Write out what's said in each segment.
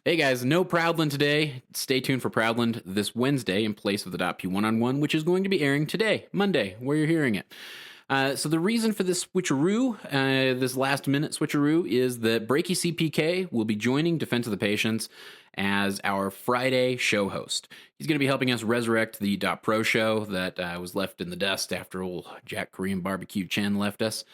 Hey guys, no Proudland today. Stay tuned for Proudland this Wednesday in place of the DotP one-on-one, which is going to be airing today, Monday, where you're hearing it. So the reason for this switcheroo, this last-minute switcheroo, is that BreakyCPK will be joining Defense of the Patients as our Friday show host. He's going to be helping us resurrect the DotPro show that was left in the dust after old Jack Korean Barbecue Chen left us.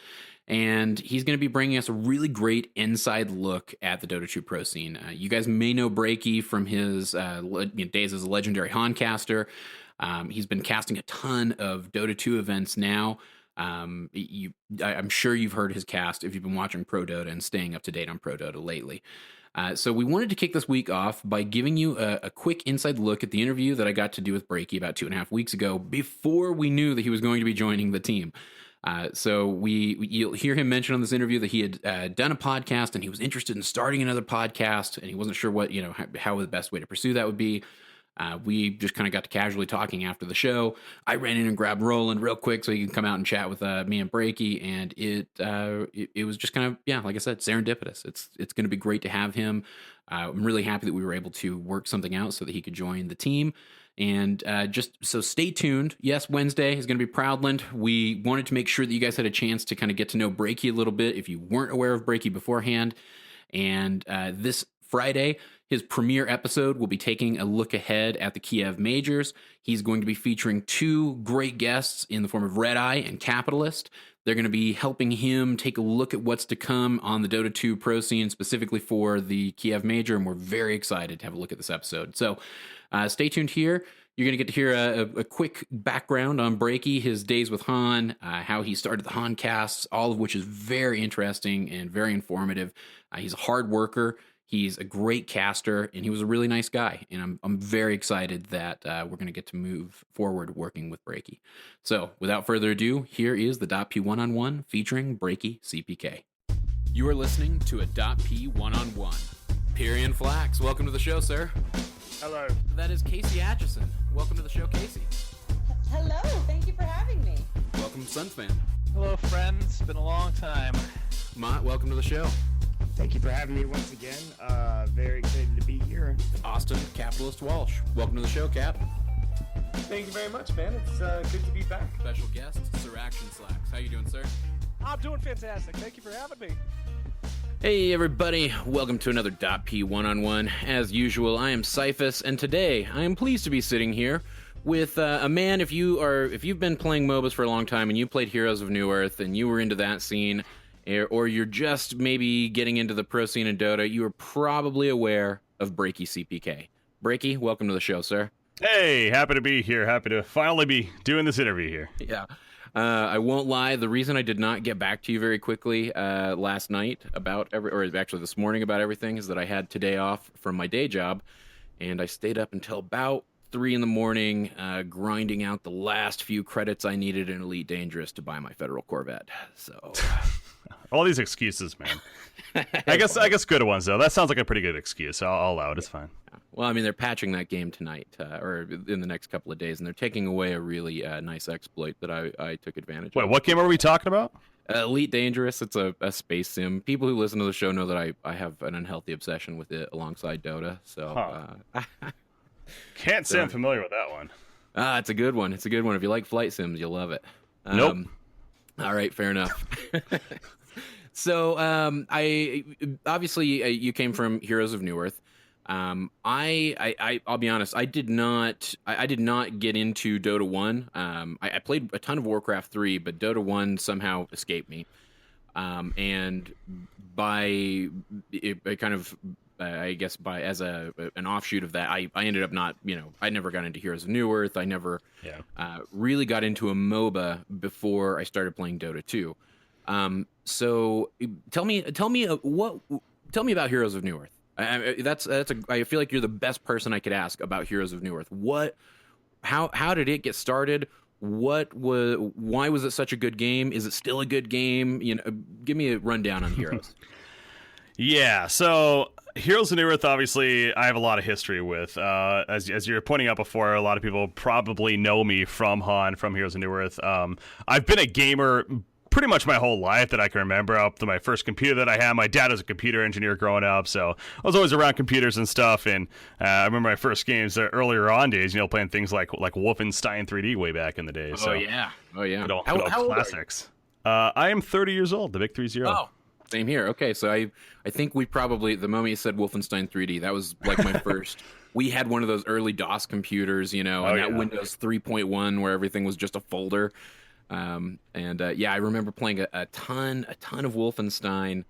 And he's going to be bringing us a really great inside look at the Dota 2 pro scene. You guys may know Breaky from his days as a legendary Honcaster. He's been casting a ton of Dota 2 events now. I'm sure you've heard his cast if you've been watching Pro Dota and staying up to date on Pro Dota lately. So we wanted to kick this week off by giving you a quick inside look at the interview that I got to do with Breaky about 2.5 weeks ago before we knew that he was going to be joining the team. So you'll hear him mention on this interview that he had done a podcast and he was interested in starting another podcast and he wasn't sure what, how the best way to pursue that would be. We just kind of got to casually talking after the show. I ran in and grabbed Roland real quick so he can come out and chat with me and Breaky, and it was just kind of, like I said, serendipitous. It's going to be great to have him. I'm really happy that we were able to work something out so that he could join the team. And just so stay tuned. Yes, Wednesday is going to be Proudland. We wanted to make sure that you guys had a chance to kind of get to know Breaky a little bit if you weren't aware of Breaky beforehand. And this Friday, his premiere episode will be taking a look ahead at the Kiev Majors. He's going to be featuring two great guests in the form of Red Eye and Capitalist. They're going to be helping him take a look at what's to come on the Dota 2 pro scene, specifically for the Kiev Major, and we're very excited to have a look at this episode. So stay tuned here. You're going to get to hear a quick background on Breaky, his days with Han, how he started the Han casts, all of which is very interesting and very informative. He's a hard worker. He's a great caster, and he was a really nice guy. And I'm very excited that we're going to get to move forward working with Breaky. So without further ado, here is the DotP one-on-one featuring BreakyCPK. You are listening to a DotP one-on-one. Pyrian Flax, welcome to the show, sir. Hello. That is Casey Atchison. Welcome to the show, Casey. Hello, thank you for having me. Welcome, Sunfan. Hello, friends. Been a long time. Mott, welcome to the show. Thank you for having me once again. Very excited to be here. Austin, Capitalist Walsh. Welcome to the show, Cap. Thank you very much, man. It's good to be back. Special guest, Sir Action Slacks. How you doing, sir? I'm doing fantastic. Thank you for having me. Hey everybody, welcome to another DotP one-on-one. As usual, I am Cyphus, and today I am pleased to be sitting here with a man. If you've been playing MOBAs for a long time and you played Heroes of Newerth and you were into that scene, or you're just maybe getting into the pro scene in Dota, you are probably aware of BreakyCPK. Breaky, welcome to the show, sir. Hey, happy to be here. Happy to finally be doing this interview here. Yeah. I won't lie. The reason I did not get back to you very quickly last night or actually this morning about everything is that I had today off from my day job, and I stayed up until about 3 a.m, grinding out the last few credits I needed in Elite Dangerous to buy my Federal Corvette. So all these excuses, man. I guess good ones though. That sounds like a pretty good excuse. I'll allow it. It's fine. Well, I mean, they're patching that game tonight, or in the next couple of days, and they're taking away a really nice exploit that I took advantage of. Wait, what game are we talking about? Elite Dangerous. It's a space sim. People who listen to the show know that I have an unhealthy obsession with it alongside Dota. So Can't say I'm familiar with that one. It's a good one. It's a good one. If you like flight sims, you'll love it. Nope. All right, fair enough. So I obviously you came from Heroes of Newerth. I'll be honest. I did not get into Dota 1. I played a ton of Warcraft 3, but Dota 1 somehow escaped me. And by as an offshoot of that, I ended up not, I never got into Heroes of Newerth. I never really got into a MOBA before I started playing Dota 2. So tell me about Heroes of Newerth. I feel like you're the best person I could ask about Heroes of Newerth. How did it get started? Why was it such a good game? Is it still a good game? Give me a rundown on Heroes. Yeah, so Heroes of Newerth, obviously, I have a lot of history with. As you're pointing out before, a lot of people probably know me from Han, from Heroes of Newerth. I've been a gamer pretty much my whole life that I can remember. Up to my first computer that I had, my dad was a computer engineer growing up, so I was always around computers and stuff. And I remember my first games earlier on days, playing things like Wolfenstein 3D way back in the day. So, oh yeah. good old How old are classics. I am 30 years old, the big 30. Oh, same here. Okay, so I think we probably, the moment you said Wolfenstein 3D, that was like my first. We had one of those early DOS computers, and that Windows 3.1 where everything was just a folder. I remember playing a ton of Wolfenstein,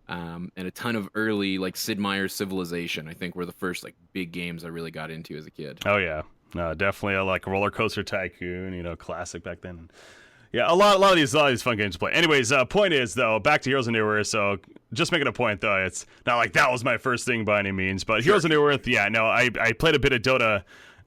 and a ton of early like Sid Meier's Civilization. I think were the first like big games I really got into as a kid. Oh yeah, definitely like Roller Coaster Tycoon, classic back then. Yeah, a lot of these fun games to play. Anyways, point is though, back to Heroes of Newerth. So just making a point though, it's not like that was my first thing by any means, but Heroes of Newerth. Yeah, no, I played a bit of Dota.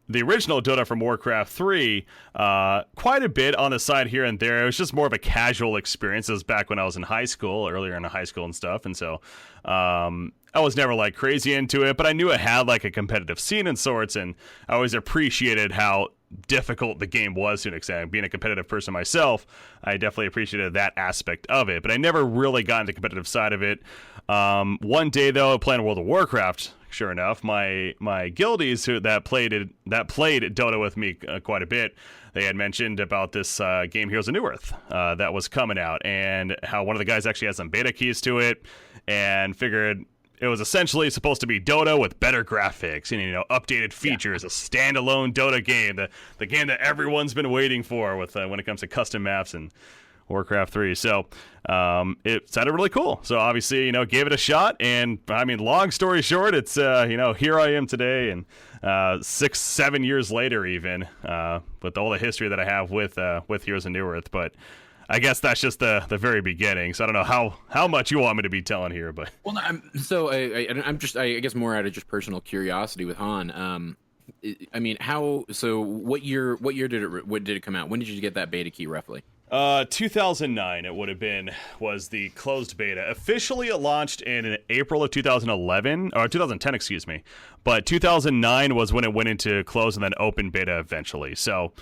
The original Dota from Warcraft 3, quite a bit on the side here and there. It was just more of a casual experience. It was back when I was in high school, earlier in high school and stuff. And so I was never like crazy into it, but I knew it had like a competitive scene in sorts. And I always appreciated how difficult the game was to an extent. Being a competitive person myself, I definitely appreciated that aspect of it, but I never really got into the competitive side of it. One day though, playing World of Warcraft, sure enough, my guildies that played Dota with me quite a bit, they had mentioned about this game Heroes of Newerth that was coming out, and how one of the guys actually had some beta keys to it, and figured it was essentially supposed to be Dota with better graphics and updated features, a standalone Dota game, the game that everyone's been waiting for with when it comes to custom maps and Warcraft 3. So it sounded really cool. So obviously, gave it a shot. And I mean, long story short, it's here I am today, and 6-7 years later, even with all the history that I have with Heroes of Newerth. But I guess that's just the very beginning. So I don't know how much you want me to be telling here, but well, I'm just I guess more out of just personal curiosity with Han. I mean, what year did it come out? When did you get that beta key roughly? 2009 it would have been, was the closed beta. Officially it launched in April of 2011 or 2010, excuse me, but 2009 was when it went into closed and then open beta eventually. So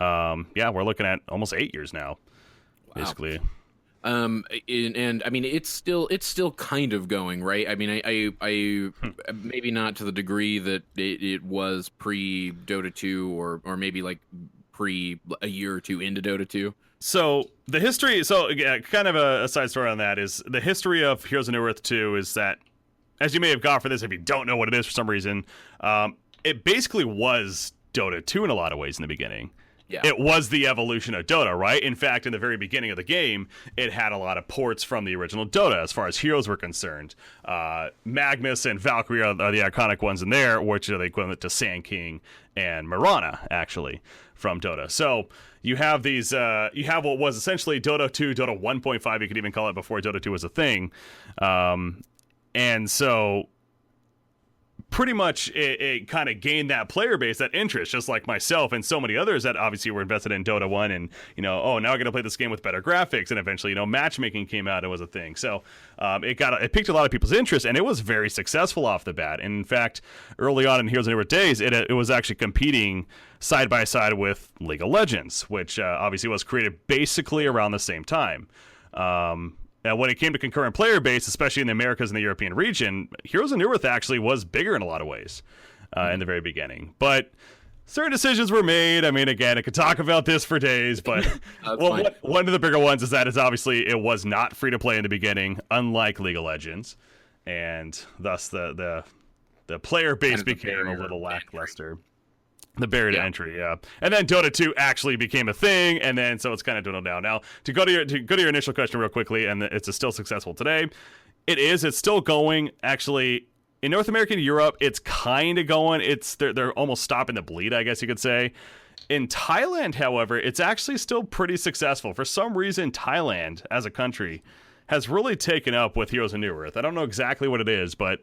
we're looking at almost 8 years now. Wow. Basically. And I mean, it's still kind of going, right? I mean, I maybe not to the degree that it was pre Dota 2 or maybe like pre a year or two into Dota 2. So the history, kind of a side story on that is the history of Heroes of Newerth 2 is that, as you may have got for this, if you don't know what it is for some reason, it basically was Dota 2 in a lot of ways in the beginning. Yeah. It was the evolution of Dota, right? In fact, in the very beginning of the game, it had a lot of ports from the original Dota as far as heroes were concerned. Magnus and Valkyrie are the iconic ones in there, which are the equivalent to Sand King and Mirana, actually, from Dota. So you have these, you have what was essentially Dota 2, Dota 1.5, you could even call it before Dota 2 was a thing. And so pretty much it kind of gained that player base, that interest, just like myself and so many others that obviously were invested in Dota 1 and, now I got to play this game with better graphics. And eventually, matchmaking came out and was a thing. So it piqued a lot of people's interest, and it was very successful off the bat. And in fact, early on in Heroes of Newerth days, it was actually competing side by side with League of Legends, which obviously was created basically around the same time. When it came to concurrent player base, especially in the Americas and the European region, Heroes of Newerth actually was bigger in a lot of ways in the very beginning. But certain decisions were made. I mean, again, I could talk about this for days, but one of the bigger ones is that obviously it was not free to play in the beginning, unlike League of Legends, and thus the player base became a little lackluster. The barrier to entry, yeah. And then Dota 2 actually became a thing, and then so it's kind of dwindled down. Now, to go to your initial question real quickly, and it's still successful today. It's still going. Actually, in North America and Europe, it's kind of going. They're almost stopping the bleed, I guess you could say. In Thailand, however, it's actually still pretty successful. For some reason, Thailand, as a country, has really taken up with Heroes of Newerth. I don't know exactly what it is, but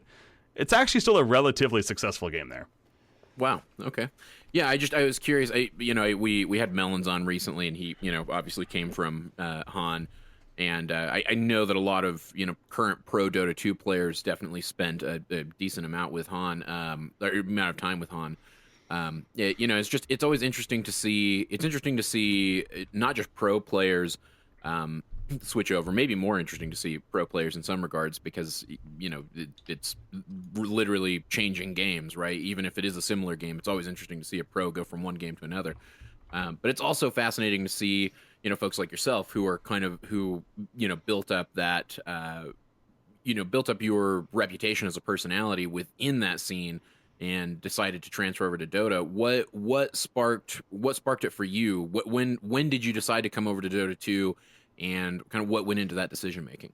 it's actually still a relatively successful game there. Wow. Okay. Yeah, I was curious. We had Melons on recently, and he, obviously came from Han, and I know that a lot of current pro Dota 2 players definitely spent a decent amount with Han, or amount of time with Han. It's always interesting to see. It's interesting to see not just pro players, switch over. Maybe more interesting to see pro players in some regards because it's literally changing games, right? Even if it is a similar game, it's always interesting to see a pro go from one game to another. But it's also fascinating to see folks like yourself who are who built up that built up your reputation as a personality within that scene and decided to transfer over to Dota. What sparked it for you? When did you decide to come over to Dota 2, and kind of what went into that decision making?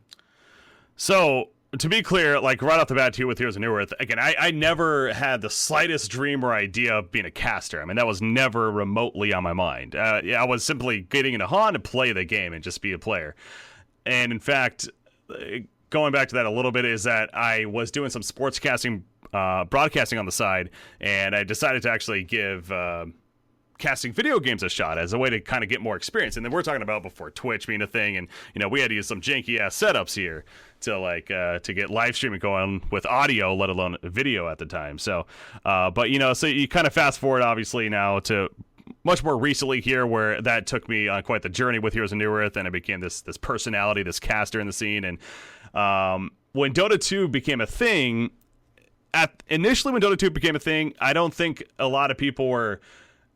So, to be clear, like right off the bat too with Heroes of Newerth, again, I never had the slightest dream or idea of being a caster. I mean, that was never remotely on my mind. I was simply getting into Han to play the game and just be a player. And in fact, going back to that a little bit, is that I was doing some sportscasting, broadcasting on the side, and I decided to actually give casting video games a shot as a way to kind of get more experience. And then we're talking about before Twitch being a thing, and we had to use some janky ass setups here to get live streaming going with audio, let alone video at the time. So but so you kind of fast forward obviously now to much more recently here, where that took me on quite the journey with Heroes of Newerth, and I became this personality, this caster in the scene. And when Dota 2 became a thing, initially when Dota 2 became a thing, I don't think a lot of people were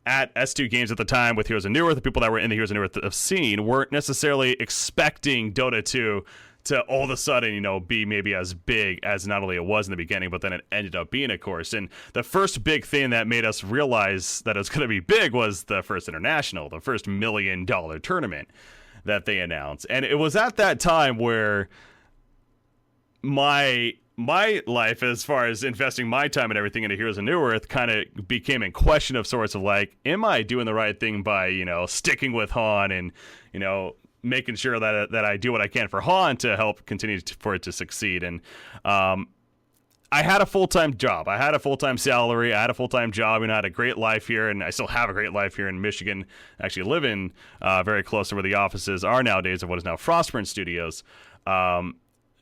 at S2 games at the time with Heroes of Newerth. The people that were in the Heroes of Newerth scene weren't necessarily expecting Dota 2 to all of a sudden, be maybe as big as not only it was in the beginning, but then it ended up being, of course. And the first big thing that made us realize that it was going to be big was the first international, the first $1 million tournament that they announced. And it was at that time where my life, as far as investing my time and everything into Heroes of Newerth, kind of became in question of sorts of like, am I doing the right thing by, sticking with Han and, making sure that I do what I can for Han to help continue for it to succeed. And I had a full-time job. I had a full-time salary. I had a full-time job, and I had a great life here, and I still have a great life here in Michigan, actually living very close to where the offices are nowadays of what is now Frostburn Studios.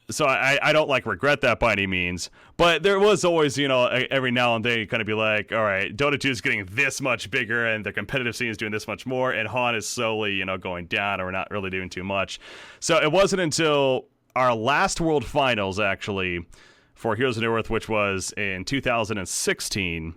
So I don't regret that by any means, but there was always, every now and then you kind of be like, all right, Dota 2 is getting this much bigger and the competitive scene is doing this much more, and Han is slowly, going down, or we're not really doing too much. So it wasn't until our last World Finals, actually, for Heroes of Newerth, which was in 2016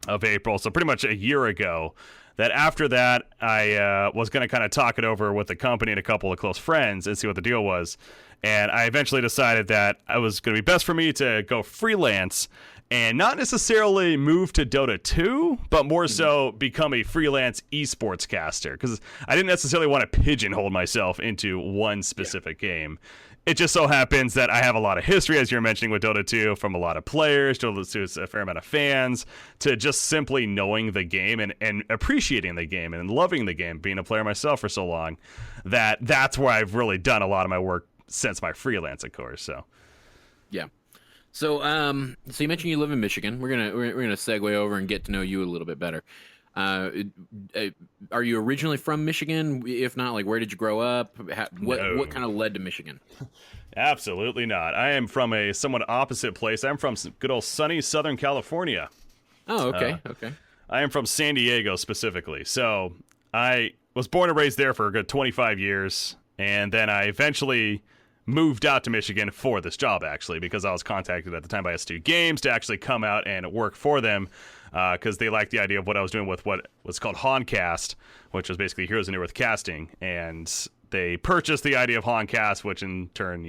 of April, so pretty much a year ago, that after that, I was going to kind of talk it over with the company and a couple of close friends and see what the deal was. And I eventually decided that it was going to be best for me to go freelance and not necessarily move to Dota 2, but more so become a freelance eSports caster, because I didn't necessarily want to pigeonhole myself into one specific game. It just so happens that I have a lot of history, as you're mentioning, with Dota 2, from a lot of players to a fair amount of fans, to just simply knowing the game and appreciating the game and loving the game, being a player myself for so long, that's where I've really done a lot of my work since my freelance, of course. So, yeah. So, so you mentioned you live in Michigan. We're gonna segue over and get to know you a little bit better. Are you originally from Michigan? If not, where did you grow up? What kind of led to Michigan? Absolutely not. I am from a somewhat opposite place. I'm from good old sunny Southern California. Oh, okay, okay. I am from San Diego specifically. So I was born and raised there for a good 25 years, and then I eventually moved out to Michigan for this job, actually, because I was contacted at the time by S2 Games to actually come out and work for them, because they liked the idea of what I was doing with what was called Honcast, which was basically Heroes of Newerth casting, and they purchased the idea of Honcast, which in turn,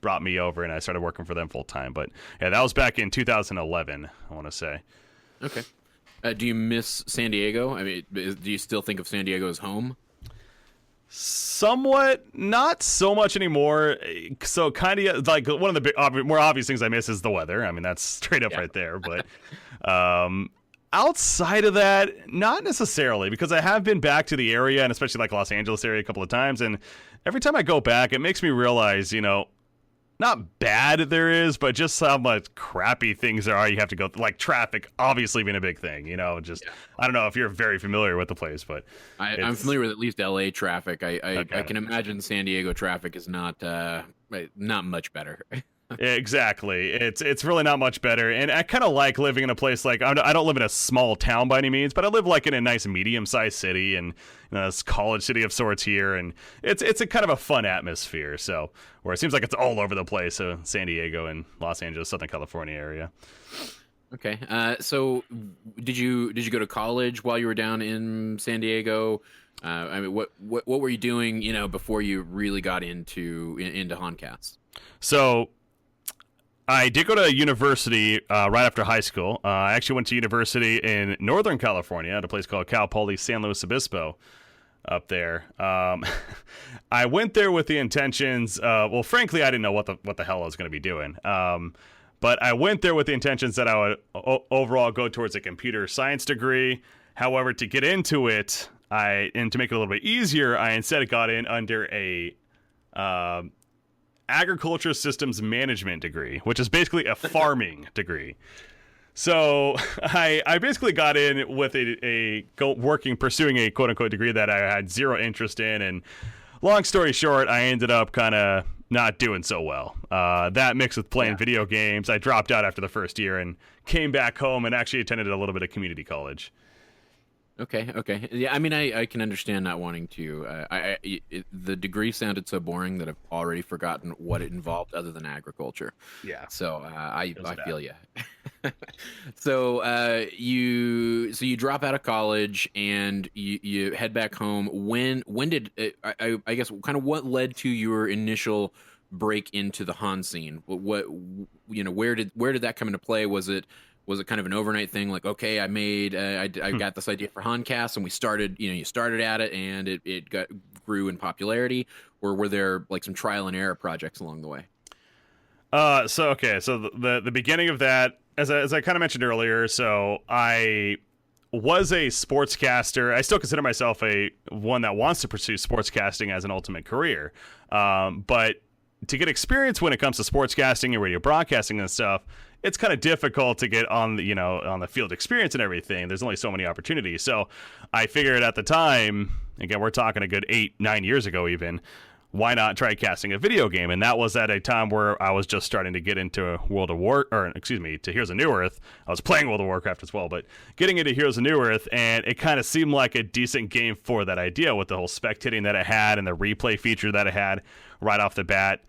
brought me over, and I started working for them full time. But yeah, that was back in 2011, I want to say. Okay. Do you miss San Diego? I mean, do you still think of San Diego as home? Somewhat, not so much anymore. So kind of one of the more obvious things I miss is the weather. I mean, that's straight up right there. But outside of that, not necessarily, because I have been back to the area, and especially Los Angeles area, a couple of times. And every time I go back, it makes me realize, not bad there is, but just how much crappy things there are. You have to go traffic, obviously being a big thing. I don't know if you're very familiar with the place, but I'm familiar with at least LA traffic. I can imagine San Diego traffic is not much better. Exactly. It's really not much better, and I kind of like living in a place like I don't live in a small town by any means, but I live like in a nice medium-sized city and this college city of sorts here, and it's a kind of a fun atmosphere. So where it seems like it's all over the place, so San Diego and Los Angeles, Southern California area. Okay. So did you go to college while you were down in San Diego? I mean, what were you doing, before you really got into Honcast? So I did go to university right after high school. I actually went to university in Northern California at a place called Cal Poly San Luis Obispo up there. I went there with the intentions, well, frankly, I didn't know what the hell I was going to be doing. But I went there with the intentions that I would overall go towards a computer science degree. However, to get into it, and to make it a little bit easier, I instead got in under a agriculture systems management degree, which is basically a farming degree. So I basically got in with pursuing a quote unquote degree that I had zero interest in, and long story short, I ended up kind of not doing so well. That mixed with playing video games, I dropped out after the first year and came back home and actually attended a little bit of community college. Okay. Yeah, I mean, I can understand not wanting to. The degree sounded so boring that I've already forgotten what it involved other than agriculture. Yeah. So I feel you. So you drop out of college and you head back home. When did I guess kind of what led to your initial break into the Han scene? Where did that come into play? Was it kind of an overnight thing? Like, okay, I got this idea for Honcast, and we started. You started at it, and it grew in popularity. Or were there like some trial and error projects along the way? So the beginning of that, as I kind of mentioned earlier, so I was a sportscaster. I still consider myself one that wants to pursue sportscasting as an ultimate career. But to get experience when it comes to sportscasting and radio broadcasting and stuff, it's kind of difficult to get on the field experience and everything. There's only so many opportunities. So I figured at the time, again, we're talking a good 8-9 years ago even, why not try casting a video game? And that was at a time where I was just starting to get into to Heroes of Newerth. I was playing World of Warcraft as well, but getting into Heroes of Newerth, and it kind of seemed like a decent game for that idea with the whole spectating that it had and the replay feature that it had right off the bat.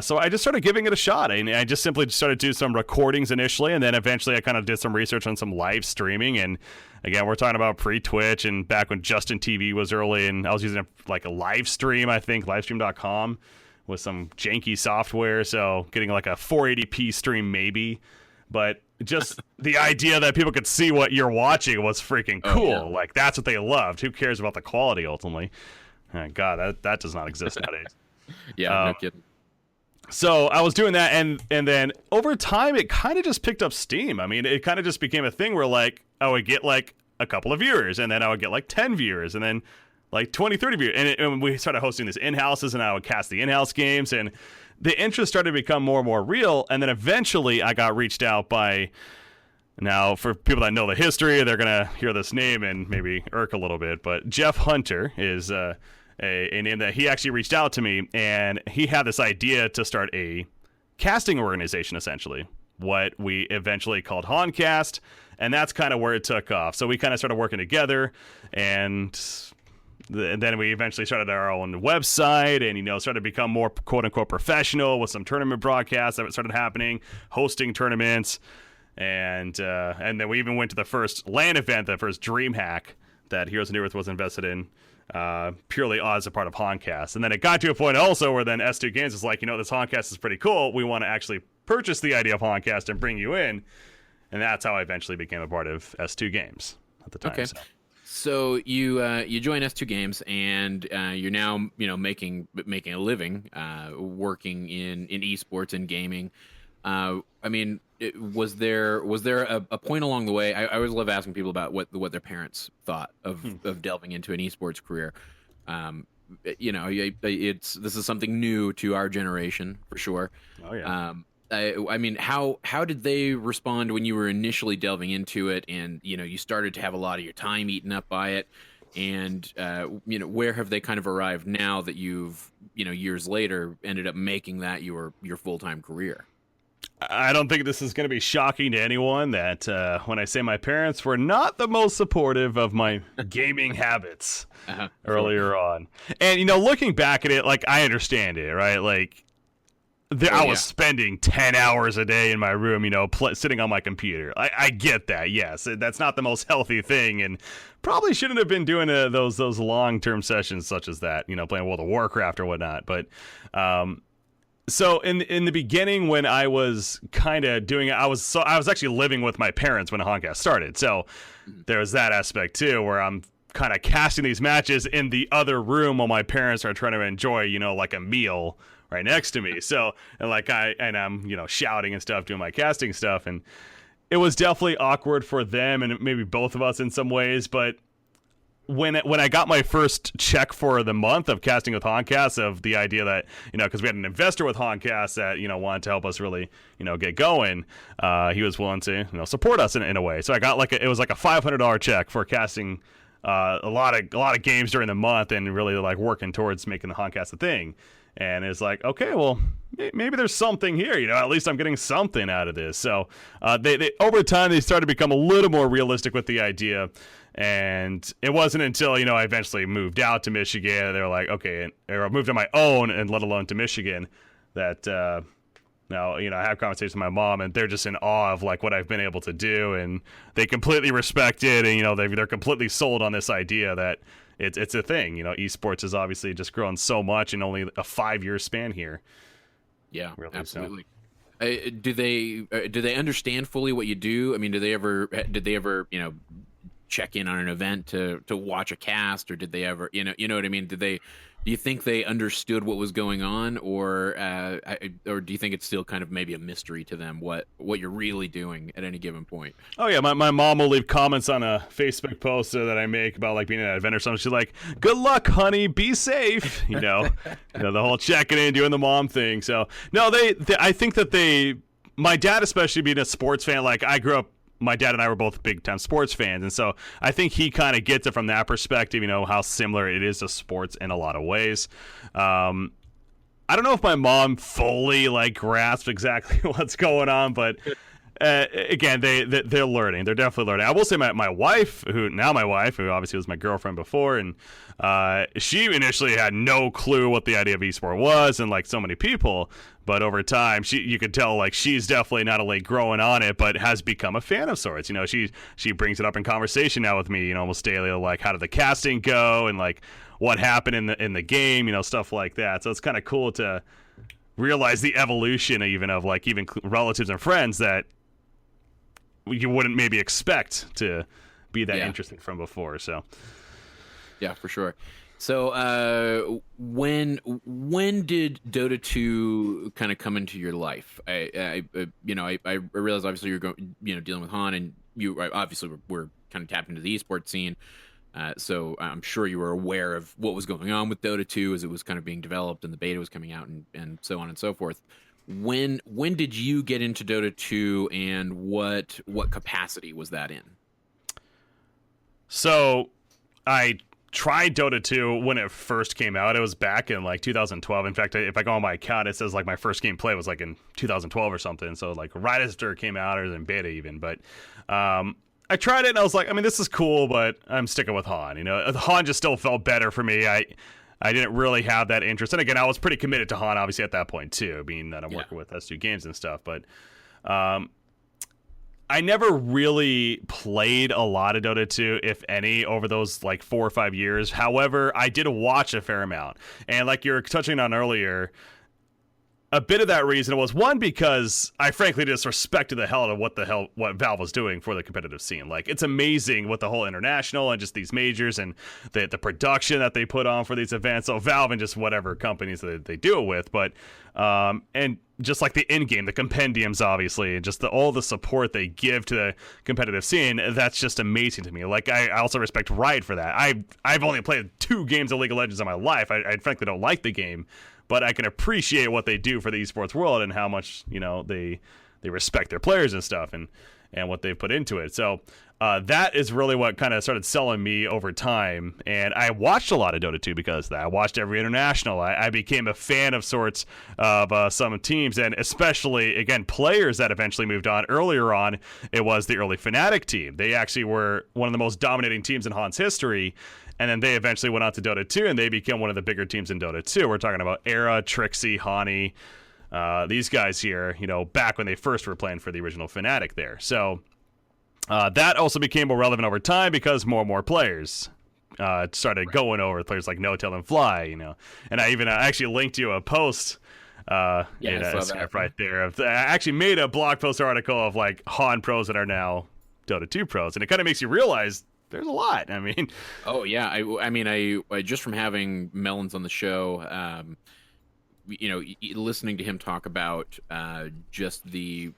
So I just started giving it a shot, and I just simply started to do some recordings initially, and then eventually I kind of did some research on some live streaming. And again, we're talking about pre-Twitch and back when Justin TV was early, and I was using a live stream, I think, livestream.com with some janky software, so getting like a 480p stream maybe. But just the idea that people could see what you're watching was freaking cool. Oh, yeah. Like, that's what they loved. Who cares about the quality ultimately? God, that does not exist nowadays. Yeah, no kidding. So I was doing that, and then over time, it kind of just picked up steam. I mean, it kind of just became a thing where, like, I would get, like, a couple of viewers, and then I would get, like, 10 viewers, and then, like, 20, 30 viewers. And we started hosting these in-houses, and I would cast the in-house games, and the interest started to become more and more real. And then eventually, I got reached out by... Now, for people that know the history, they're going to hear this name and maybe irk a little bit, but Jeff Hunter is... a name that he actually reached out to me, and he had this idea to start a casting organization, essentially, what we eventually called Honcast, and that's kind of where it took off. So we kind of started working together, and then we eventually started our own website, and started to become more quote-unquote professional with some tournament broadcasts that started happening, hosting tournaments, and then we even went to the first LAN event, the first DreamHack that Heroes of Newerth was invested in, purely as a part of Honcast. And then it got to a point also where then S2 Games is like, this Honcast is pretty cool. We want to actually purchase the idea of Honcast and bring you in. And that's how I eventually became a part of S2 Games at the time. Okay. So you join S2 Games, and you're now making a living working in eSports and gaming. I mean, was there a point along the way? I always love asking people about what their parents thought of delving into an esports career. This is something new to our generation for sure. Oh yeah. I mean, how did they respond when you were initially delving into it, and you started to have a lot of your time eaten up by it, and where have they kind of arrived now that you've years later ended up making that your full-time career? I don't think this is going to be shocking to anyone that when I say my parents were not the most supportive of my gaming habits earlier on. And, looking back at it, like, I understand it, right? Like, I was spending 10 hours a day in my room, sitting on my computer. I get that, yes. That's not the most healthy thing, and probably shouldn't have been doing those long-term sessions such as that, playing World of Warcraft or whatnot. But so in the beginning, when I was kind of doing it, I was actually living with my parents when Honcast started. So there was that aspect too, where I'm kind of casting these matches in the other room while my parents are trying to enjoy, like a meal right next to me. So I'm shouting and stuff, doing my casting stuff, and it was definitely awkward for them and maybe both of us in some ways. But when I got my first check for the month of casting with Honcast, of the idea that, because we had an investor with Honcast that, wanted to help us really, get going, he was willing to, support us in a way. So I got it was like a $500 check for casting a lot of games during the month and really like working towards making the Honcast a thing. And it's like, okay, well, maybe there's something here, at least I'm getting something out of this. So they over time, they started to become a little more realistic with the idea. And it wasn't until, I eventually moved out to Michigan, they were like, okay, or I moved on my own, and let alone to Michigan, that now, I have conversations with my mom, and they're just in awe of like what I've been able to do. And they completely respect it. And, they're completely sold on this idea that it's a thing. Esports has obviously just grown so much in only a 5-year span here. Yeah, really, absolutely. So. Do they understand fully what you do? I mean, did they ever check in on an event to watch a cast, or did they ever, you know what I mean? Do you think they understood what was going on, or do you think it's still kind of maybe a mystery to them what you're really doing at any given point? Oh yeah, my mom will leave comments on a Facebook post that I make about like being at an event or something. She's like, "Good luck, honey. Be safe." The whole checking in, doing the mom thing. So no, I think that my dad, especially being a sports fan, like I grew up. My dad and I were both big-time sports fans, and so I think he kind of gets it from that perspective, how similar it is to sports in a lot of ways. I don't know if my mom fully, grasps exactly what's going on, but again, they're learning. They're definitely learning. I will say my wife, who obviously was my girlfriend before, and she initially had no clue what the idea of eSport was, and like so many people. But over time, you could tell she's definitely not only growing on it, but has become a fan of sorts. She brings it up in conversation now with me, almost daily. Like, how did the casting go, and what happened in the game, stuff like that. So it's kind of cool to realize the evolution even of even relatives and friends that you wouldn't maybe expect to be that interesting from before. So yeah, for sure. So when did Dota 2 kind of come into your life? I realize obviously you're dealing with Han, and you obviously were kind of tapped into the esports scene. So I'm sure you were aware of what was going on with Dota 2 as it was kind of being developed and the beta was coming out and so on and so forth. When did you get into Dota 2, and what capacity was that in? So I tried Dota 2 when it first came out. It was back in 2012. In fact, if I go on my account, it says my first game play was in 2012 or something. So right after it came out, or in beta even. But I tried it and I was like, this is cool, but I'm sticking with Han. Han just still felt better for me. I didn't really have that interest. And again, I was pretty committed to Han, obviously, at that point, too, being that I'm working with S2 Games and stuff. But I never really played a lot of Dota 2, if any, over those 4 or 5 years. However, I did watch a fair amount. And like you were touching on earlier, a bit of that reason was, one, because I frankly just respected the hell out of what Valve was doing for the competitive scene. It's amazing with the whole international and just these majors and the production that they put on for these events. So Valve and just whatever companies that they do it with, but and just the in-game, the compendiums, obviously, and just all the support they give to the competitive scene, that's just amazing to me. I also respect Riot for that. I've only played 2 games of League of Legends in my life. I frankly don't like the game, but I can appreciate what they do for the esports world and how much they respect their players and stuff. And and what they've put into it. So that is really what kind of started selling me over time. And I watched a lot of Dota 2 because of that. I watched every international. I became a fan of sorts of some teams, and especially, again, players that eventually moved on. Earlier on, it was the early Fnatic team. They actually were one of the most dominating teams in Han's history. And then they eventually went on to Dota 2, and they became one of the bigger teams in Dota 2. We're talking about Era, Trixie, Hani, these guys here, back when they first were playing for the original Fnatic there. So that also became more relevant over time because more and more players started going over players like No-Tail and Fly, And I actually linked you a post in Skype right there. I actually made a blog post article of like Han pros that are now Dota 2 pros, and it kind of makes you realize there's a lot. I mean, oh yeah, I just from having Melons on the show, listening to him talk about just the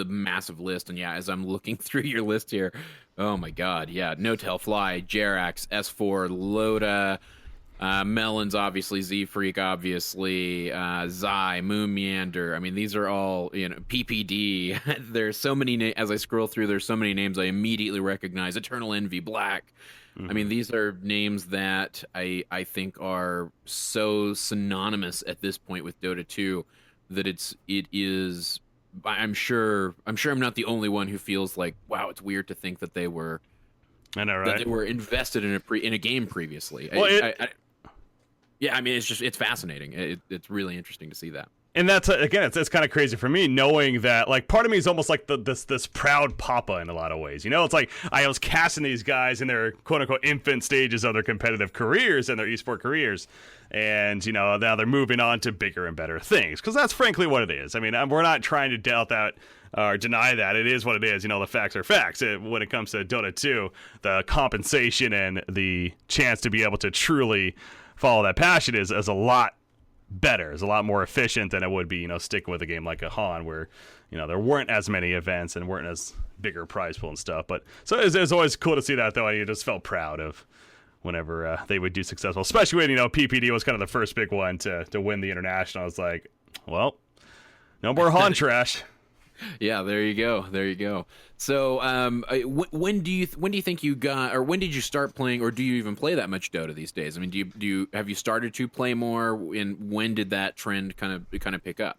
massive list, and yeah, as I'm looking through your list here, oh my god, yeah, No-Tail, Fly, Jerax, S4, Loda, Melons, obviously, Z-Freak, obviously, Zai, Moon Meander. I mean, these are all, PPD. There's so many, as I scroll through, there's so many names I immediately recognize. Eternal Envy, Black. Mm-hmm. I mean, these are names that I think are so synonymous at this point with Dota 2 that it is. I'm sure I'm not the only one who feels like, wow, it's weird to think that they were. I know, right? That they were invested in a game previously. Well, yeah, I mean, it's fascinating. It's really interesting to see that. And that's again, it's kind of crazy for me knowing that, like, part of me is almost like this proud papa in a lot of ways. It's like I was casting these guys in their quote unquote infant stages of their competitive careers and their esport careers, and now they're moving on to bigger and better things, because that's frankly what it is. I mean, we're not trying to doubt that or deny that. It is what it is. The facts are facts. When it comes to Dota 2, the compensation and the chance to be able to truly follow that passion is a lot better. It's a lot more efficient than it would be, sticking with a game like a Han, where there weren't as many events and weren't as bigger prize pool and stuff. But so it was always cool to see that, though. I just felt proud of whenever they would do successful, especially when PPD was kind of the first big one to win the international. I was like, well, no more Han trash. Yeah, there you go. So, when do you think you got, or when did you start playing, or do you even play that much Dota these days? I mean, have you started to play more, and when did that trend kind of pick up?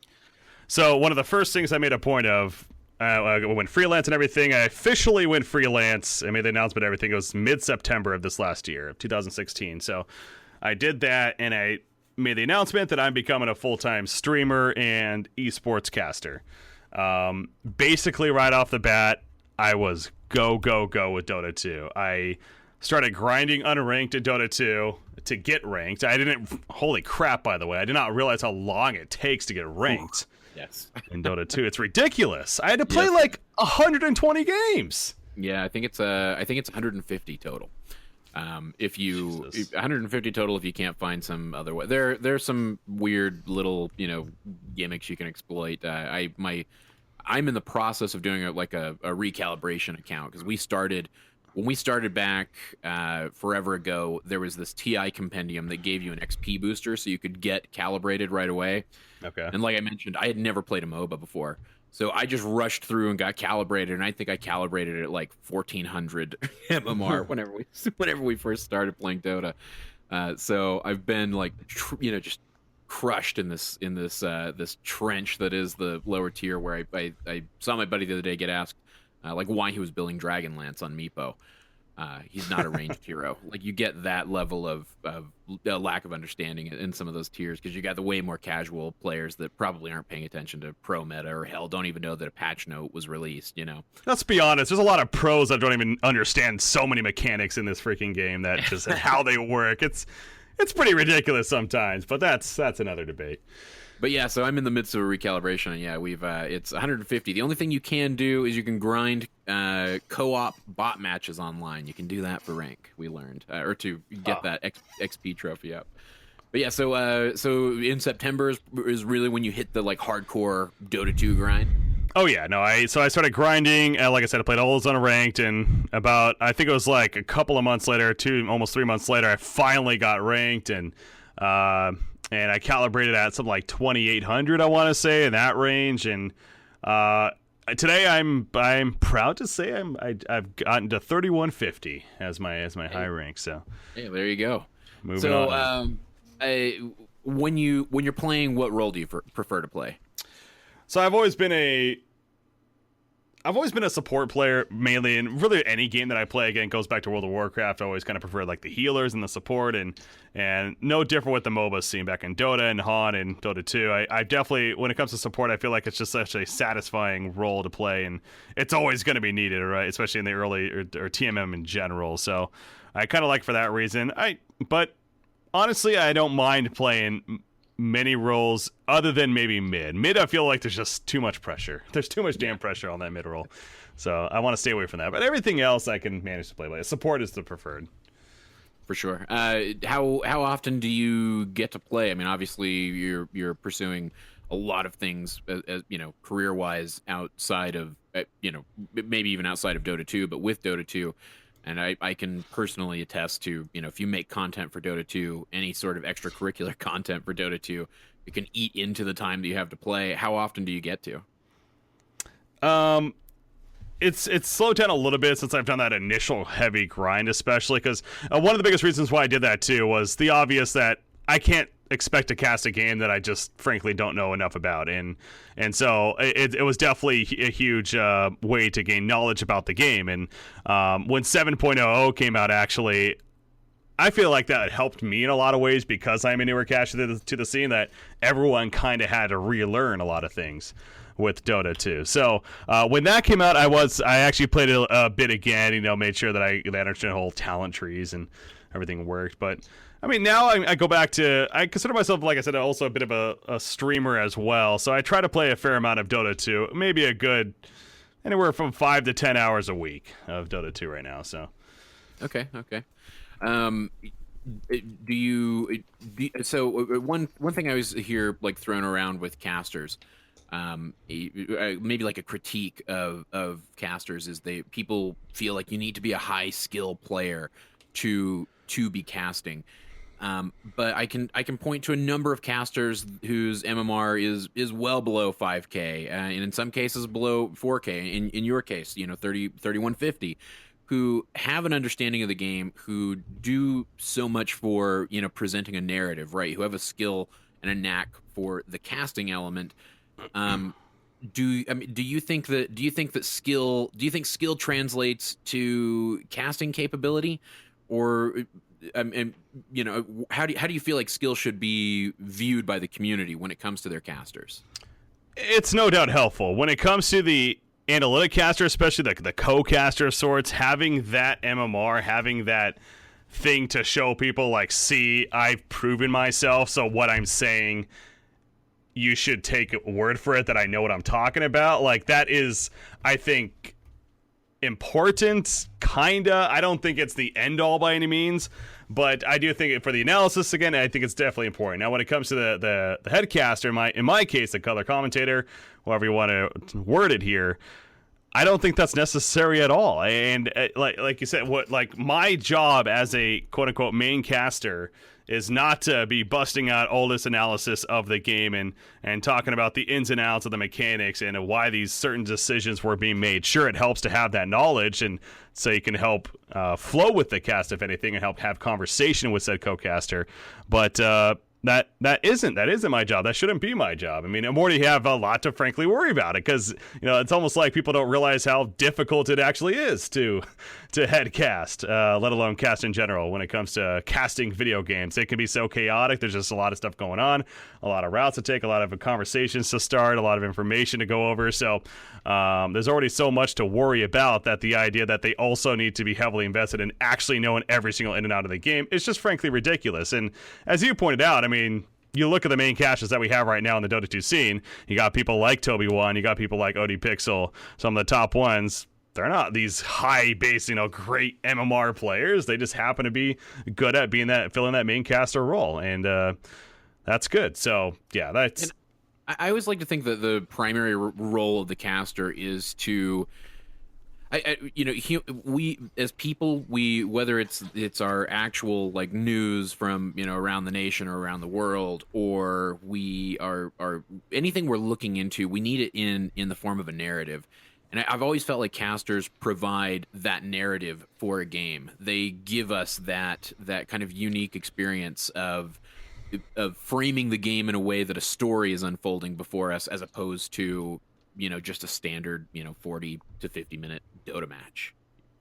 So, one of the first things I made a point of, I went freelance and everything. I officially went freelance. I made the announcement. Everything. It was mid-September of this last year, of 2016. So, I did that, and I made the announcement that I'm becoming a full-time streamer and eSports caster. Basically right off the bat, I was go with Dota 2. I started grinding unranked at Dota 2 to get ranked. Holy crap, by the way, I did not realize how long it takes to get ranked. Yes. In Dota 2. It's ridiculous. I had to play like 120 games. Yeah, I think it's 150 total. If you 150 total, if you can't find some other way, there's some weird little gimmicks you can exploit. I'm in the process of doing a recalibration account, because when we started back forever ago, there was this TI compendium that gave you an XP booster so you could get calibrated right away. Okay. And like I mentioned, I had never played a MOBA before. So I just rushed through and got calibrated, and I think I calibrated it at like 1400 MMR whenever we first started playing Dota. So I've been like, just crushed in this trench that is the lower tier, where I saw my buddy the other day get asked why he was building Dragonlance on Meepo. He's not a ranged hero. Like, you get that level of lack of understanding in some of those tiers, because you got the way more casual players that probably aren't paying attention to pro meta, or hell, don't even know that a patch note was released. Let's be honest. There's a lot of pros that don't even understand so many mechanics in this freaking game, that just how they work. It's pretty ridiculous sometimes, but that's another debate. But yeah, so I'm in the midst of a recalibration, and yeah, it's 150. The only thing you can do is you can grind co-op bot matches online. You can do that for rank, we learned, or to get that XP trophy up. But yeah, so in September is really when you hit the hardcore Dota 2 grind. Oh yeah, no, I started grinding, like I said, I played all those unranked, and I think it was like a couple of months later, almost 3 months later, I finally got ranked, and I calibrated at something like 2800, I want to say, in that range, and today I'm proud to say I've gotten to 3150 as my high rank. So yeah, there you go. Moving on. When you're playing, what role do you prefer to play? So I've always been a support player mainly, and really any game that I play, again, goes back to World of Warcraft. I always kind of prefer like the healers and the support, and no different with the MOBA scene back in Dota and Han and Dota 2. I definitely, when it comes to support, I feel like it's just such a satisfying role to play, and it's always going to be needed, right? Especially in the early or TMM in general. So I kind of like for that reason. But honestly, I don't mind playing many roles other than maybe mid. Mid, I feel like there's just too much pressure. There's too much damn pressure on that mid role. So I want to stay away from that. But everything else I can manage to play by. Support is the preferred. For sure. How often do you get to play? I mean, obviously you're pursuing a lot of things, as career wise, outside of maybe even outside of Dota 2, but with Dota 2. And I can personally attest to, if you make content for Dota 2, any sort of extracurricular content for Dota 2, you can eat into the time that you have to play. How often do you get to? It's slowed down a little bit since I've done that initial heavy grind, especially because one of the biggest reasons why I did that too was the obvious that I can't expect to cast a game that I just frankly don't know enough about, and so it was definitely a huge way to gain knowledge about the game. And when 7.0 came out, actually, I feel like that helped me in a lot of ways because I'm a newer caster to the scene, that everyone kind of had to relearn a lot of things with Dota 2. So when that came out, I actually played it a bit again, made sure that I understood the whole talent trees and everything worked. But I mean, now I go back to, I consider myself, like I said, also a bit of a streamer as well. So I try to play a fair amount of Dota 2, maybe a good anywhere from 5 to 10 hours a week of Dota 2 right now. So okay. So one thing I always hear like thrown around with casters, maybe like a critique of casters, is people feel like you need to be a high skill player to be casting. But I can point to a number of casters whose MMR is well below 5K, and in some cases below 4K. In your case, 3150, who have an understanding of the game, who do so much for presenting a narrative, right? Who have a skill and a knack for the casting element. Do you think that skill translates to casting capability, or how do you feel like skill should be viewed by the community when it comes to their casters? It's no doubt helpful when it comes to the analytic caster, especially the co-caster of sorts. Having that MMR, having that thing to show people, like, see, I've proven myself, so what I'm saying, you should take a word for it that I know what I'm talking about. Like, that is, I think, important, kinda. I don't think it's the end all by any means, but I do think for the analysis, again, I think it's definitely important. Now, when it comes to the head caster, in my case, the color commentator, however you want to word it here, I don't think that's necessary at all. And like you said, my job as a quote unquote main caster is not to be busting out all this analysis of the game and talking about the ins and outs of the mechanics and why these certain decisions were being made. Sure, it helps to have that knowledge, and so you can help flow with the cast, if anything, and help have conversation with said co-caster. But that isn't my job. That shouldn't be my job. I mean, I'm already have a lot to frankly worry about it, because it's almost like people don't realize how difficult it actually is to head cast, let alone cast in general. When it comes to casting video games, it can be so chaotic. There's just a lot of stuff going on, a lot of routes to take, a lot of conversations to start, a lot of information to go over. So there's already so much to worry about, that the idea that they also need to be heavily invested in actually knowing every single in and out of the game is just frankly ridiculous. And as you pointed out, I mean, you look at the main casters that we have right now in the Dota 2 scene, you got people like Toby1, you got people like OD Pixel, some of the top ones. They're not these high base, great MMR players. They just happen to be good at filling that main caster role, and that's good. So yeah, that's. And I always like to think that the primary role of the caster is to, we as people, whether it's our actual like news from around the nation or around the world, or we are anything we're looking into, we need it in the form of a narrative. And I've always felt like casters provide that narrative for a game. They give us that kind of unique experience of framing the game in a way that a story is unfolding before us, as opposed to just a standard 40 to 50 minute Dota match.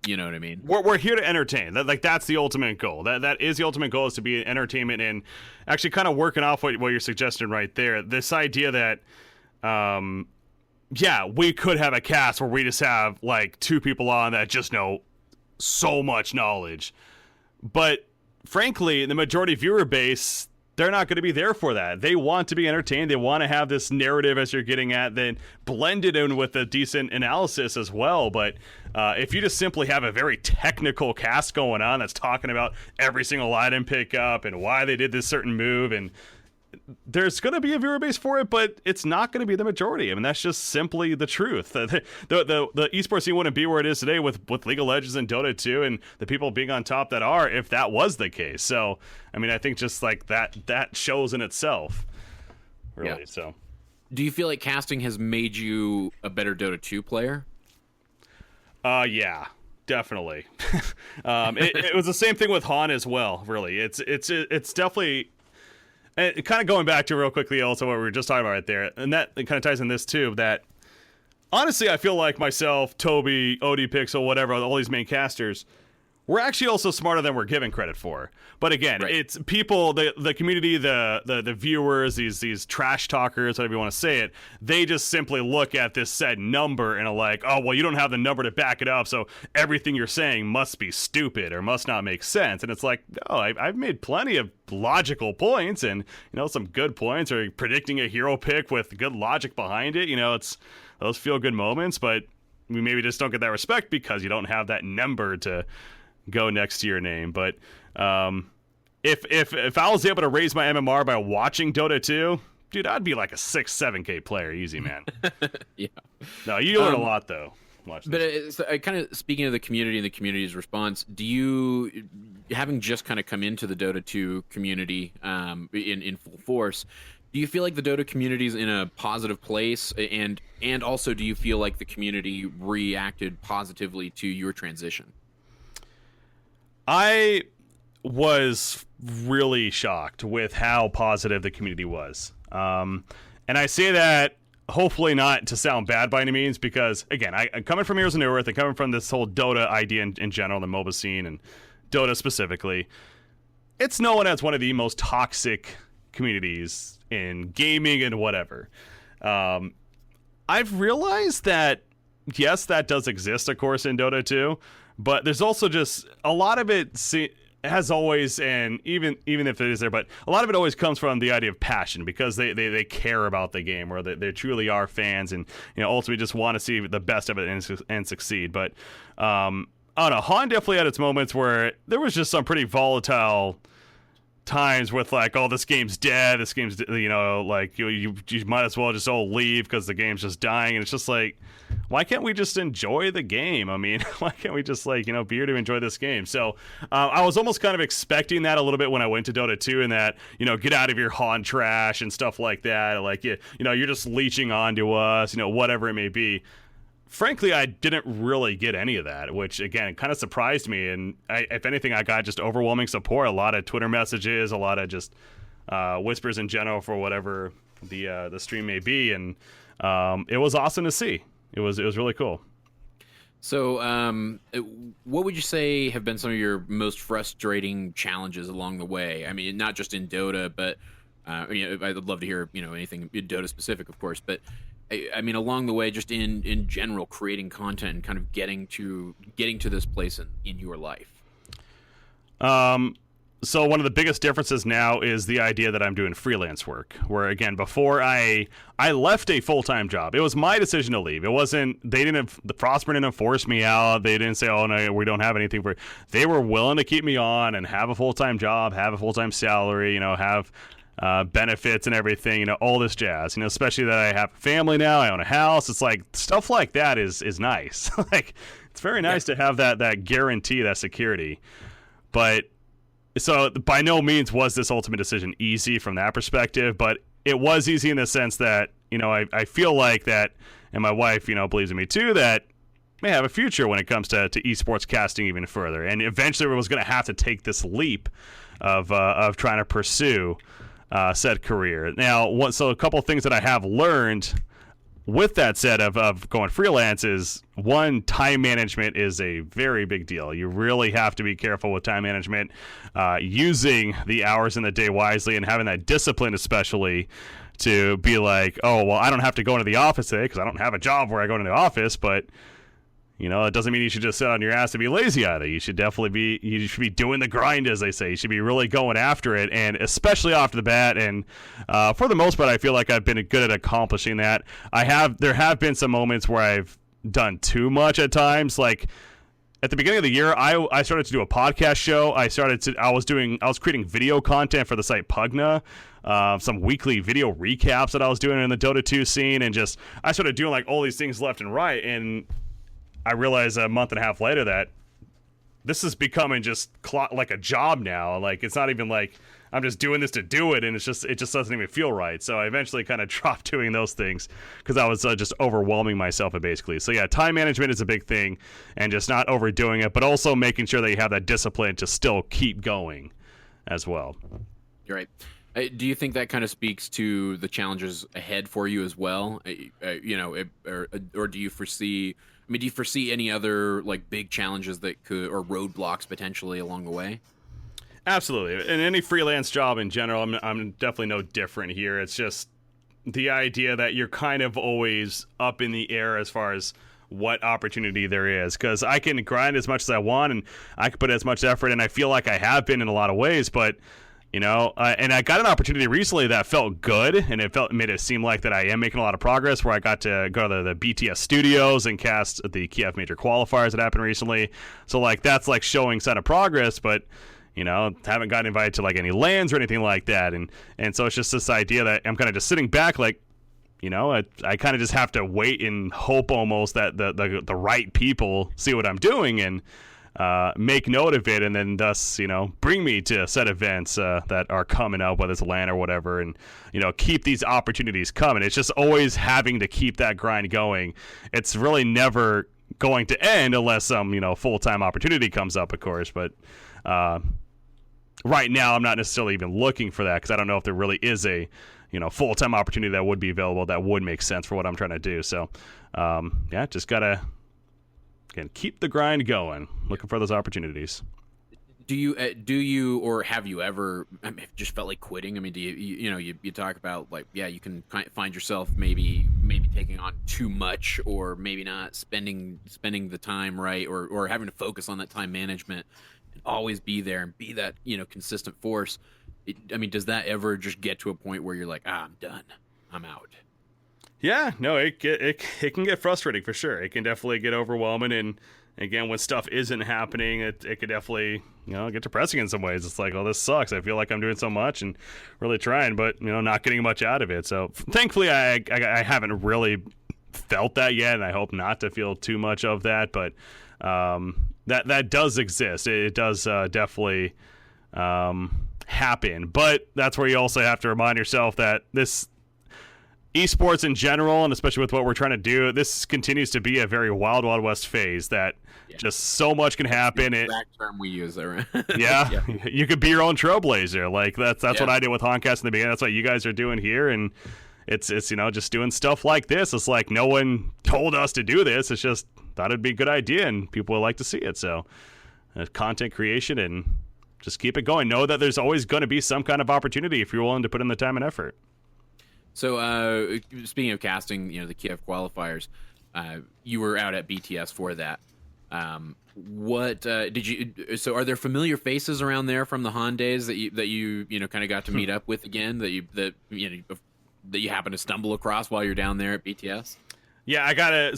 You know what I mean? We're here to entertain. That's the ultimate goal. That is the ultimate goal, is to be entertainment. And actually kind of working off what you're suggesting right there, this idea that we could have a cast where we just have like 2 people on that just know so much knowledge, but frankly the majority viewer base, they're not going to be there for that. They want to be entertained. They want to have this narrative, as you're getting at, then blended in with a decent analysis as well. But if you just simply have a very technical cast going on that's talking about every single item pickup and why they did this certain move, and there's going to be a viewer base for it, but it's not going to be the majority. I mean, that's just simply the truth. The esports scene wouldn't be where it is today with League of Legends and Dota 2 and the people being on top that are, if that was the case. So, I mean, I think just like that shows in itself, really. Yeah. So, do you feel like casting has made you a better Dota 2 player? Yeah, definitely. It was the same thing with Han as well, really. It's definitely... And kind of going back to real quickly also what we were just talking about right there, and that kind of ties in this too, that honestly I feel like myself, Toby, ODPixel, whatever, all these main casters, we're actually also smarter than we're given credit for. But again, right. It's people, the community, the viewers, these trash talkers, whatever you want to say it, they just simply look at this said number and are like, oh, well, you don't have the number to back it up, so everything you're saying must be stupid or must not make sense. And it's like, no, I've made plenty of logical points and, some good points, or predicting a hero pick with good logic behind it. It's those feel good moments, but we maybe just don't get that respect because you don't have that number to go next to your name. But if I was able to raise my MMR by watching Dota 2, dude, I'd be like a 6-7K player easy, man. Yeah. No, you learn a lot though. Watch this. But kind of speaking of the community and the community's response, do you, having just kind of come into the Dota 2 community in full force, do you feel like the Dota community is in a positive place, and also do you feel like the community reacted positively to your transition? I was really shocked with how positive the community was. And I say that hopefully not to sound bad by any means, because, again, I'm coming from Heroes of Newerth and coming from this whole Dota idea in general, the MOBA scene, and Dota specifically. It's known as one of the most toxic communities in gaming and whatever. I've realized that, yes, that does exist, of course, in Dota 2. But there's also just a lot of it has always, and even if it is there, but a lot of it always comes from the idea of passion, because they care about the game, or they truly are fans, and ultimately just want to see the best of it and succeed. But I don't know, Han definitely had its moments where there was just some pretty volatile times with like, oh, this game's dead, this game's, like you might as well just all leave because the game's just dying. And it's just like, why can't we just enjoy the game? I mean, why can't we just like, be here to enjoy this game? So I was almost kind of expecting that a little bit when I went to Dota 2, and that, get out of your Han trash and stuff like that. Like, you're just leeching onto us, whatever it may be. Frankly, I didn't really get any of that, which, again, kind of surprised me. And if anything, I got just overwhelming support, a lot of Twitter messages, a lot of just whispers in general for whatever the stream may be. And it was awesome to see. It was really cool. So what would you say have been some of your most frustrating challenges along the way? I mean, not just in Dota, but I'd love to hear anything Dota specific, of course, but I mean, along the way, just in general, creating content and kind of getting to this place in your life. So one of the biggest differences now is the idea that I'm doing freelance work, where, again, before I left a full-time job. It was my decision to leave. It wasn't, the Frostburn didn't force me out. They didn't say, oh, no, we don't have anything for, they were willing to keep me on and have a full-time job, have a full-time salary, have benefits and everything, all this jazz, especially that I have a family now, I own a house. It's like stuff like that is nice. Like, it's very nice to have that guarantee, that security. But so by no means was this ultimate decision easy from that perspective, but it was easy in the sense that, I feel like that, and my wife, believes in me too, that may have a future when it comes to esports casting even further. And eventually we was going to have to take this leap of trying to pursue said career. Now, so a couple of things that I have learned with that said of going freelance is, one, time management is a very big deal. You really have to be careful with time management, using the hours in the day wisely, and having that discipline, especially to be like, oh, well, I don't have to go into the office today because I don't have a job where I go into the office, but it doesn't mean you should just sit on your ass and be lazy either. You should definitely you should be doing the grind, as they say. You should be really going after it, and especially off the bat. And for the most part, I feel like I've been good at accomplishing that. There have been some moments where I've done too much at times. Like at the beginning of the year, I started to do a podcast show. I was creating video content for the site Pugna. Some weekly video recaps that I was doing in the Dota 2 scene, and I started doing like all these things left and right, and I realized a month and a half later that this is becoming just like a job now. Like, it's not even like I'm just doing this to do it, and it just doesn't even feel right. So I eventually kind of dropped doing those things because I was just overwhelming myself, basically. So yeah, time management is a big thing, and just not overdoing it, but also making sure that you have that discipline to still keep going as well. You're right. Do you think that kind of speaks to the challenges ahead for you as well? Or do you foresee? Do you foresee any other like big challenges that could, or roadblocks potentially along the way? Absolutely. In any freelance job in general, I'm definitely no different here. It's just the idea that you're kind of always up in the air as far as what opportunity there is, because I can grind as much as I want and I can put as much effort, and I feel like I have been in a lot of ways, but and I got an opportunity recently that felt good, and made it seem like that I am making a lot of progress, where I got to go to the BTS studios and cast the Kiev major qualifiers that happened recently. So like that's like showing sign of progress, but haven't gotten invited to like any lands or anything like that, and so it's just this idea that I'm kind of just sitting back, like I kind of just have to wait and hope almost that the right people see what I'm doing and make note of it, and then thus bring me to set events that are coming up, whether it's LAN or whatever, and keep these opportunities coming. It's just always having to keep that grind going. It's really never going to end unless some full-time opportunity comes up, of course, but right now I'm not necessarily even looking for that, because I don't know if there really is a full-time opportunity that would be available that would make sense for what I'm trying to do. So just gotta keep the grind going, looking for those opportunities. Do you or have you ever just felt like quitting? Do you talk about like, yeah, you can find yourself maybe taking on too much, or maybe not spending the time right, or having to focus on that time management and always be there and be that consistent force. Does that ever just get to a point where you're like, I'm done, I'm out? Yeah, no, it can get frustrating for sure. It can definitely get overwhelming, and again, when stuff isn't happening, it could definitely get depressing in some ways. It's like, oh, this sucks. I feel like I'm doing so much and really trying, but not getting much out of it. So thankfully, I haven't really felt that yet, and I hope not to feel too much of that. But that does exist. It does definitely happen. But that's where you also have to remind yourself that this esports in general, and especially with what we're trying to do, this continues to be a very wild west phase that just so much can happen. That's the exact term we use there. Yeah, you could be your own trailblazer. Like that's what I did with Honcast in the beginning. That's what you guys are doing here, and it's just doing stuff like this. It's like no one told us to do this. It's just thought it'd be a good idea, and people would like to see it. So content creation, and just keep it going. Know that there's always going to be some kind of opportunity if you're willing to put in the time and effort. So, speaking of casting, the Kiev qualifiers, you were out at BTS for that. What did you? So, are there familiar faces around there from the Han days that you kind of got to meet up with again? That you happen to stumble across while you're down there at BTS? Yeah, I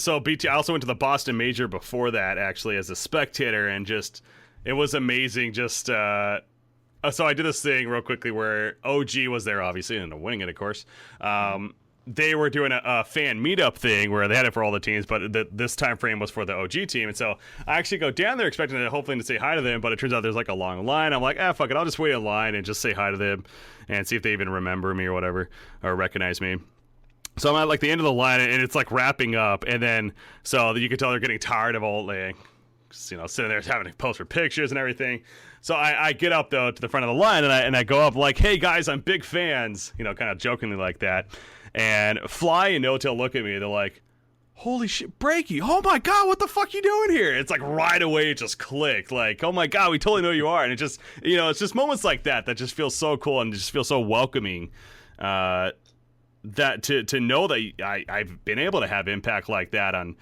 also went to the Boston Major before that, actually, as a spectator, and just it was amazing. Just so I did this thing real quickly where OG was there, obviously, and winning it, of course. They were doing a fan meetup thing where they had it for all the teams, but this time frame was for the OG team. And so I actually go down there expecting to hopefully to say hi to them, but it turns out there's like a long line. I'm like, fuck it, I'll just wait in line and just say hi to them and see if they even remember me or whatever, or recognize me. So I'm at like the end of the line, and it's like wrapping up, and then so you can tell they're getting tired of all like, sitting there having to pose for pictures and everything. So I get up though to the front of the line, and I go up like, hey guys, I'm big fans, kind of jokingly like that. And Fly and No Tail look at me. They're like, holy shit, Breaky, oh my god, what the fuck you doing here? It's like right away it just clicked. Like, oh my god, we totally know who you are. And it just, it's just moments like that just feel so cool and just feel so welcoming. That to know that I've been able to have impact like that on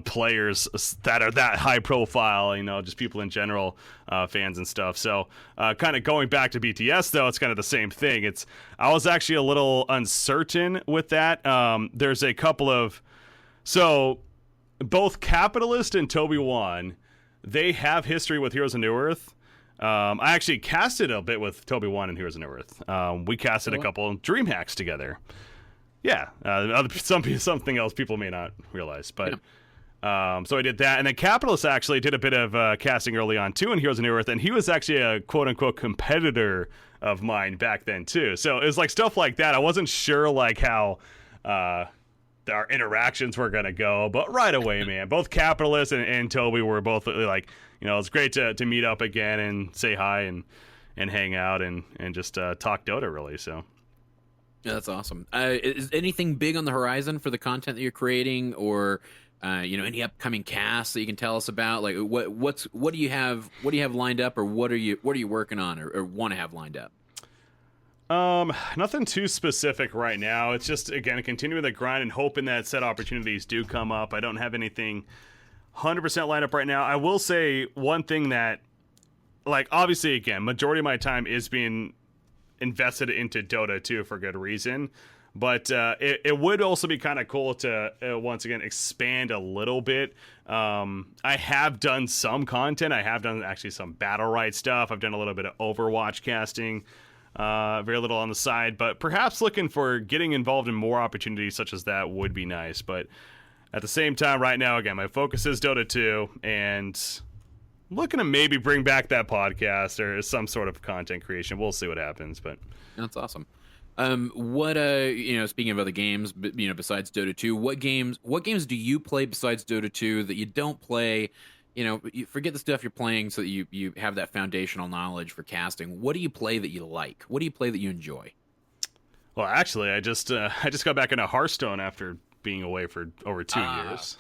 players that are that high profile, just people in general, fans and stuff. So kind of going back to BTS though, it's kind of the same thing. I was actually a little uncertain with that. There's a couple of, so both Capitalist and Toby Wan, they have history with Heroes of Newerth. I actually casted a bit with Toby Wan and Heroes of Newerth. We casted a couple of dream hacks together. Yeah, something else people may not realize, but so I did that, and then Capitalist actually did a bit of casting early on too in Heroes of Newerth, and he was actually a quote unquote competitor of mine back then too. So it was like stuff like that. I wasn't sure like how our interactions were gonna go, but right away, man, both Capitalist and Toby were both like, it's great to meet up again and say hi and hang out and just talk Dota really. So. Yeah, that's awesome. Is anything big on the horizon for the content that you're creating, or any upcoming casts that you can tell us about? Like, what do you have lined up, or what are you working on, or want to have lined up? Nothing too specific right now. It's just again continuing the grind and hoping that set opportunities do come up. I don't have anything 100% lined up right now. I will say one thing that, like, obviously, again, majority of my time is being invested into Dota too for good reason, but it would also be kind of cool to once again expand a little bit. I have done some content. I have done actually some battle right stuff. I've done a little bit of Overwatch casting, very little on the side, but perhaps looking for getting involved in more opportunities such as that would be nice. But at the same time, right now, again, my focus is Dota 2, and looking to maybe bring back that podcast or some sort of content creation. We'll see what happens, but that's awesome. What speaking of other games, besides Dota 2, what games do you play besides Dota 2 that you don't play? You forget the stuff you're playing so that you have that foundational knowledge for casting. What do you play that you like? What do you play that you enjoy? Well, actually, I just got back into Hearthstone after being away for over 2 years.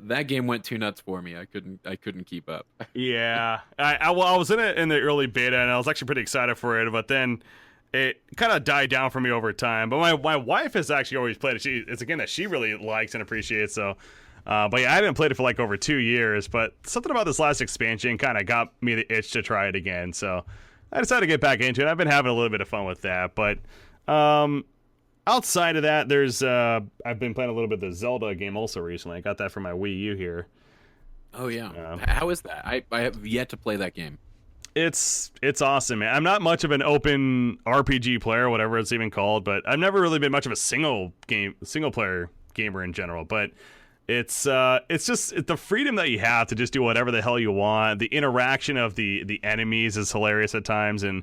That game went too nuts for me. I couldn't keep up. Yeah, I was in it in the early beta, and I was actually pretty excited for it. But then it kind of died down for me over time. But my wife has actually always played it. It's a game that she really likes and appreciates. So, but yeah, I haven't played it for like over 2 years. But something about this last expansion kind of got me the itch to try it again. So I decided to get back into it. I've been having a little bit of fun with that. But outside of that, there's I've been playing a little bit of the Zelda game also recently. I got that for my Wii U here. Oh yeah, how is that? I have yet to play that game. It's awesome, man. I'm not much of an open RPG player, whatever it's even called, but I've never really been much of a single player gamer in general. But it's just the freedom that you have to just do whatever the hell you want. The interaction of the enemies is hilarious at times, and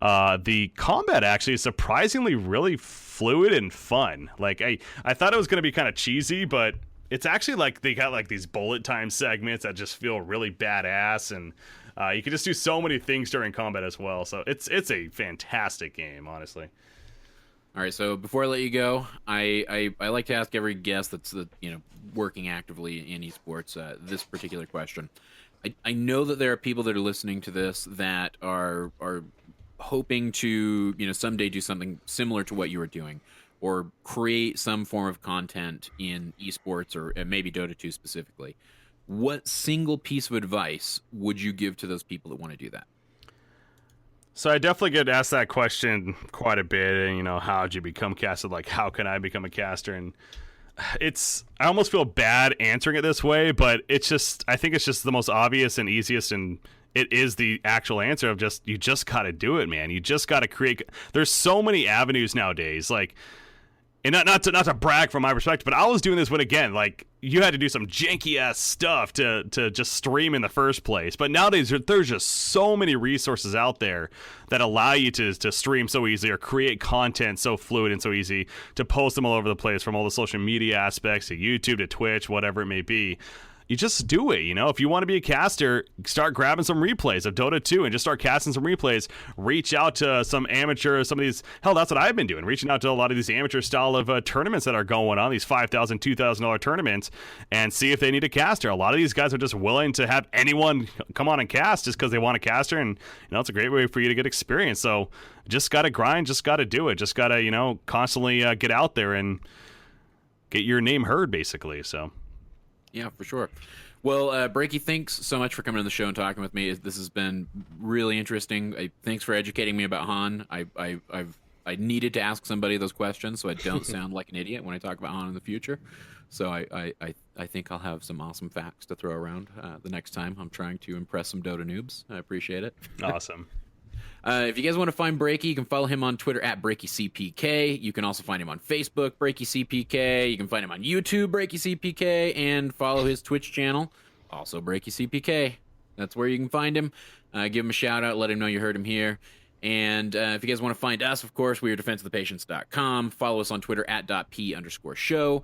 the combat actually is surprisingly really fluid and fun. Like I thought it was going to be kind of cheesy, but it's actually like they got like these bullet time segments that just feel really badass, and you can just do so many things during combat as well. So it's a fantastic game, honestly. All right, so before I let you go, I like to ask every guest that's working actively in esports this particular question. I know that there are people that are listening to this that are hoping to someday do something similar to what you were doing, or create some form of content in esports, or maybe Dota 2 specifically. What single piece of advice would you give to those people that want to do that? So I definitely get asked that question quite a bit, and how'd you become casted? Like, how can I become a caster? And I almost feel bad answering it this way, but I think it's just the most obvious and easiest and it is the actual answer of just, you just got to do it, man. You just got to create. There's so many avenues nowadays, like, and not to brag from my perspective, but I was doing this when, again, like, you had to do some janky ass stuff to just stream in the first place. But nowadays there's just so many resources out there that allow you to stream so easily or create content so fluid and so easy to post them all over the place, from all the social media aspects to YouTube to Twitch, whatever it may be. You just do it, you know? If you want to be a caster, start grabbing some replays of Dota 2 and just start casting some replays. Reach out to some amateur, some of these, hell, that's what I've been doing, reaching out to a lot of these amateur style of tournaments that are going on, these $5,000, $2,000 tournaments, and see if they need a caster. A lot of these guys are just willing to have anyone come on and cast just because they want a caster, and, you know, it's a great way for you to get experience. So just got to grind, just got to do it, just got to, you know, constantly get out there and get your name heard, basically, so... Yeah, for sure. Well, Breaky, thanks so much for coming on the show and talking with me. This has been really interesting. Thanks for educating me about Han. I needed to ask somebody those questions so I don't sound like an idiot when I talk about Han in the future. So I think I'll have some awesome facts to throw around the next time I'm trying to impress some Dota noobs. I appreciate it. Awesome. If you guys want to find Breaky, you can follow him on Twitter at BreakyCPK. You can also find him on Facebook, BreakyCPK. You can find him on YouTube, BreakyCPK, and follow his Twitch channel, also BreakyCPK. That's where you can find him. Give him a shout out, let him know you heard him here. And if you guys want to find us, of course, we are defenseofthepatients.com. Follow us on Twitter at .p_show.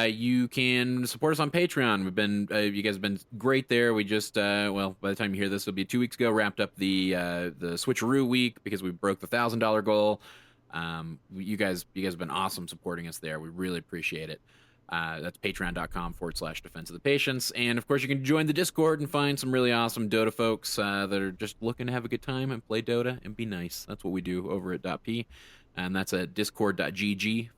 You can support us on Patreon. We've been, you guys have been great there. We just, well, by the time you hear this, it'll be 2 weeks ago, wrapped up the Switcheroo week because we broke the $1,000 goal. You guys have been awesome supporting us there. We really appreciate it. That's patreon.com/defense of the patients. And of course, you can join the Discord and find some really awesome Dota folks that are just looking to have a good time and play Dota and be nice. That's what we do over at .p. And that's at discord.gg/.p.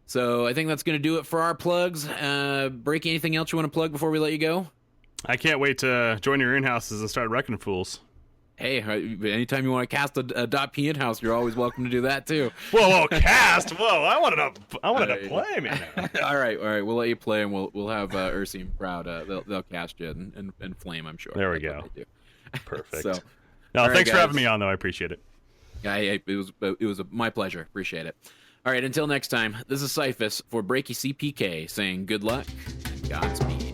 So I think that's going to do it for our plugs. Breaky, anything else you want to plug before we let you go? I can't wait to join your in-houses and start wrecking fools. Hey, anytime you want to cast a .p in-house, you're always welcome to do that too. Whoa, cast! Whoa, I wanted to play, man. all right, we'll let you play, and we'll have Ursi proud. They'll cast you and flame, I'm sure. There we go. Perfect. So, thanks for having me on, though. I appreciate it. It was my pleasure. Appreciate it. All right, until next time, this is Cyphus for BreakyCPK saying good luck and Godspeed.